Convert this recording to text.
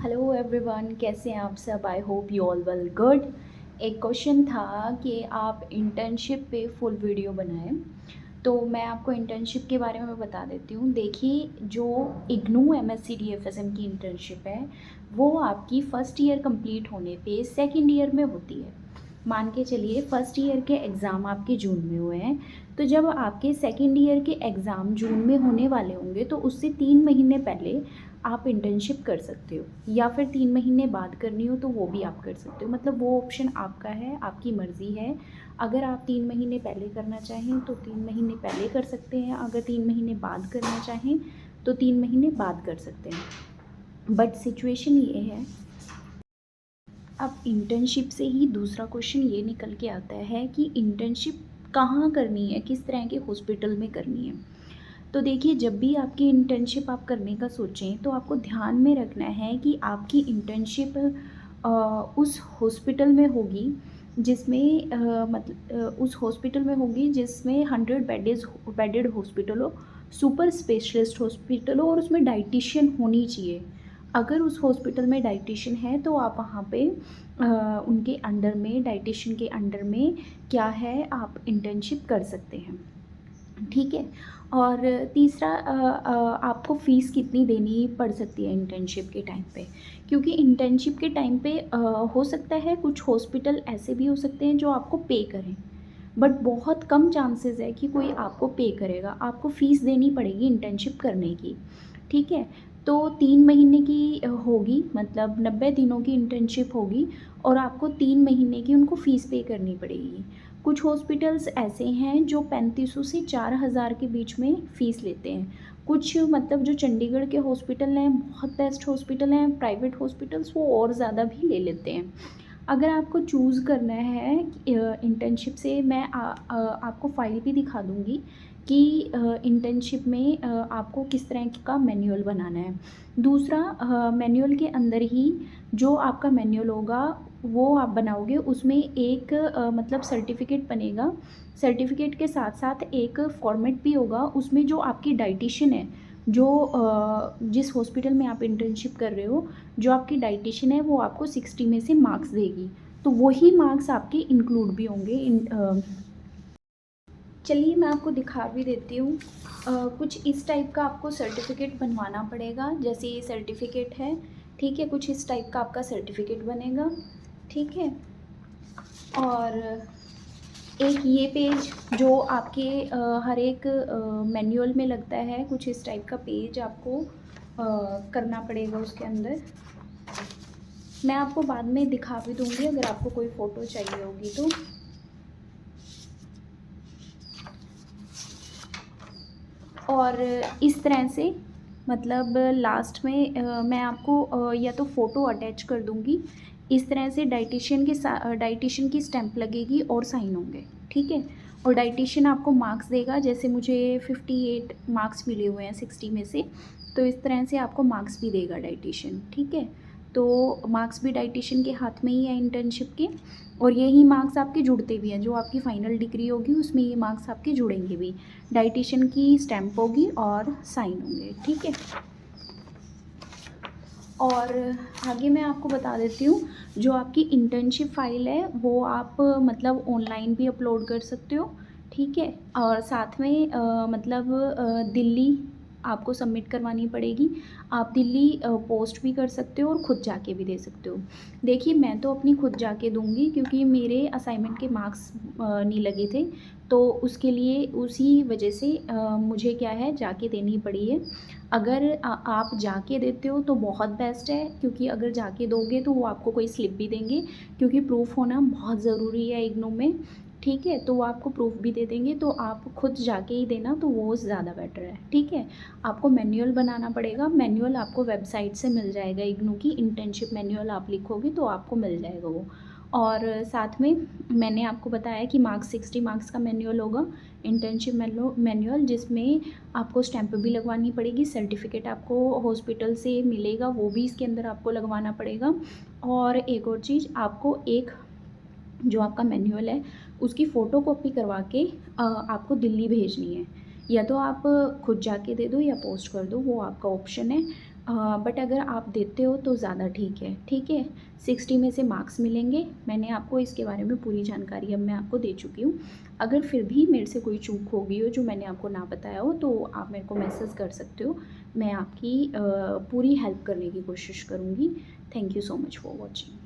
Hello everyone, कैसे हैं आप सब। I hope you all well good. एक क्वेश्चन था कि आप इंटर्नशिप पे फुल वीडियो बनाएं, तो मैं आपको इंटर्नशिप के बारे में बता देती हूँ। देखिए, जो इग्नू एमएससी डीएफएसएम की इंटर्नशिप है वो आपकी फ़र्स्ट ईयर कंप्लीट होने पे सेकंड ईयर में होती है। मान के चलिए फर्स्ट ईयर के एग्ज़ाम आपके जून में हुए हैं, तो जब आपके सेकंड ईयर के एग्ज़ाम जून में होने वाले होंगे तो उससे 3 महीने पहले आप इंटर्नशिप कर सकते हो, या फिर 3 महीने बाद करनी हो तो वो भी आप कर सकते हो। मतलब वो ऑप्शन आपका है, आपकी मर्ज़ी है। अगर आप 3 महीने पहले करना चाहें तो 3 महीने पहले कर सकते हैं, अगर 3 महीने बाद करना चाहें तो 3 महीने बाद कर सकते हैं। बट सिचुएशन ये है, अब इंटर्नशिप से ही दूसरा क्वेश्चन ये निकल के आता है कि इंटर्नशिप कहाँ करनी है, किस तरह के हॉस्पिटल में करनी है। तो देखिए, जब भी आपकी इंटर्नशिप आप करने का सोचें तो आपको ध्यान में रखना है कि आपकी इंटर्नशिप उस हॉस्पिटल में होगी जिसमें उस हॉस्पिटल में होगी जिसमें 100 बेडेड हॉस्पिटल हो, सुपर स्पेशलिस्ट हॉस्पिटल हो, और उसमें डाइटिशियन होनी चाहिए। अगर उस हॉस्पिटल में डाइटिशियन है तो आप वहाँ पे उनके अंडर में, डाइटिशियन के अंडर में क्या है, आप इंटर्नशिप कर सकते हैं। ठीक है। और तीसरा, आपको फ़ीस कितनी देनी पड़ सकती है इंटर्नशिप के टाइम पे, क्योंकि इंटर्नशिप के टाइम पे हो सकता है कुछ हॉस्पिटल ऐसे भी हो सकते हैं जो आपको पे करें, बट बहुत कम चांसेस है कि कोई आपको पे करेगा। आपको फ़ीस देनी पड़ेगी इंटर्नशिप करने की। ठीक है। तो 3 महीने की होगी, मतलब 90 दिनों की इंटर्नशिप होगी, और आपको 3 महीने की उनको फ़ीस पे करनी पड़ेगी। कुछ हॉस्पिटल्स ऐसे हैं जो 3500 से 4000 के बीच में फ़ीस लेते हैं। कुछ, मतलब जो चंडीगढ़ के हॉस्पिटल हैं, बहुत बेस्ट हॉस्पिटल हैं, प्राइवेट हॉस्पिटल्स, वो और ज़्यादा भी ले लेते हैं। अगर आपको चूज़ करना है इंटर्नशिप से, मैं आपको फ़ाइल भी दिखा दूँगी कि इंटर्नशिप में आपको किस तरह का मैनुअल बनाना है। दूसरा, मैनुअल के अंदर ही जो आपका मैनुअल होगा वो आप बनाओगे, उसमें एक मतलब सर्टिफिकेट बनेगा। सर्टिफिकेट के साथ साथ एक फॉर्मेट भी होगा, उसमें जो आपकी डाइटिशियन है, जो जिस हॉस्पिटल में आप इंटर्नशिप कर रहे हो, जो आपकी डाइटिशियन है वो आपको 60 में से मार्क्स देगी, तो वही मार्क्स आपके इंक्लूड भी होंगे चलिए मैं आपको दिखा भी देती हूँ। कुछ इस टाइप का आपको सर्टिफिकेट बनवाना पड़ेगा, जैसे ये सर्टिफिकेट है। ठीक है, कुछ इस टाइप का आपका सर्टिफिकेट बनेगा। ठीक है। और एक ये पेज जो आपके हर एक मैनुअल में लगता है, कुछ इस टाइप का पेज आपको करना पड़ेगा उसके अंदर। मैं आपको बाद में दिखा भी दूँगी अगर आपको कोई फ़ोटो चाहिए होगी तो। और इस तरह से, मतलब लास्ट में मैं आपको या तो फ़ोटो अटैच कर दूँगी। इस तरह से डाइटिशियन की स्टैम्प लगेगी और साइन होंगे। ठीक है। और डाइटिशियन आपको मार्क्स देगा, जैसे मुझे 58 मार्क्स मिले हुए हैं 60 में से, तो इस तरह से आपको मार्क्स भी देगा डाइटिशियन। ठीक है। तो मार्क्स भी डाइटिशियन के हाथ में ही है इंटर्नशिप के, और यही मार्क्स आपके जुड़ते भी हैं। जो आपकी फ़ाइनल डिग्री होगी उसमें ये मार्क्स आपके जुड़ेंगे भी। डाइटिशियन की स्टैम्प होगी और साइन होंगे। ठीक है। और आगे मैं आपको बता देती हूँ, जो आपकी इंटर्नशिप फ़ाइल है वो आप मतलब ऑनलाइन भी अपलोड कर सकते हो। ठीक है। और साथ में मतलब दिल्ली आपको सबमिट करवानी पड़ेगी। आप दिल्ली पोस्ट भी कर सकते हो और ख़ुद जाके भी दे सकते हो। देखिए, मैं तो अपनी खुद जाके दूँगी क्योंकि मेरे असाइनमेंट के मार्क्स नहीं लगे थे, तो उसके लिए उसी वजह से मुझे क्या है, जाके देनी पड़ी है। अगर आप जाके देते हो तो बहुत बेस्ट है, क्योंकि अगर जाके दोगे तो वो आपको कोई स्लिप भी देंगे, क्योंकि प्रूफ़ होना बहुत ज़रूरी है इग्नू में। ठीक है। तो वो आपको प्रूफ़ भी दे देंगे, तो आप खुद जाके ही देना तो वो ज़्यादा बेटर है। ठीक है। आपको मैनुअल बनाना पड़ेगा। मैनुअल आपको वेबसाइट से मिल जाएगा, इग्नू की इंटर्नशिप मैनुअल आप लिखोगे तो आपको मिल जाएगा वो। और साथ में मैंने आपको बताया कि 60 मार्क्स का मैनुअल होगा, इंटर्नशिप मैनुअल, जिसमें आपको स्टैंप भी लगवानी पड़ेगी। सर्टिफिकेट आपको हॉस्पिटल से मिलेगा, वो भी इसके अंदर आपको लगवाना पड़ेगा। और एक और चीज़, आपको एक जो आपका मैनुअल है उसकी फ़ोटोकॉपी करवा के आपको दिल्ली भेजनी है। या तो आप खुद जाके दे दो या पोस्ट कर दो, वो आपका ऑप्शन है। बट अगर आप देते हो तो ज़्यादा ठीक है। 60 में से मार्क्स मिलेंगे। मैंने आपको इसके बारे में पूरी जानकारी अब मैं आपको दे चुकी हूँ। अगर फिर भी मेरे से कोई चूक हो गई हो जो मैंने आपको ना बताया हो तो आप मेरे को मैसेज कर सकते हो। मैं आपकी पूरी हेल्प करने की कोशिश करूँगी। Thank you so much for watching.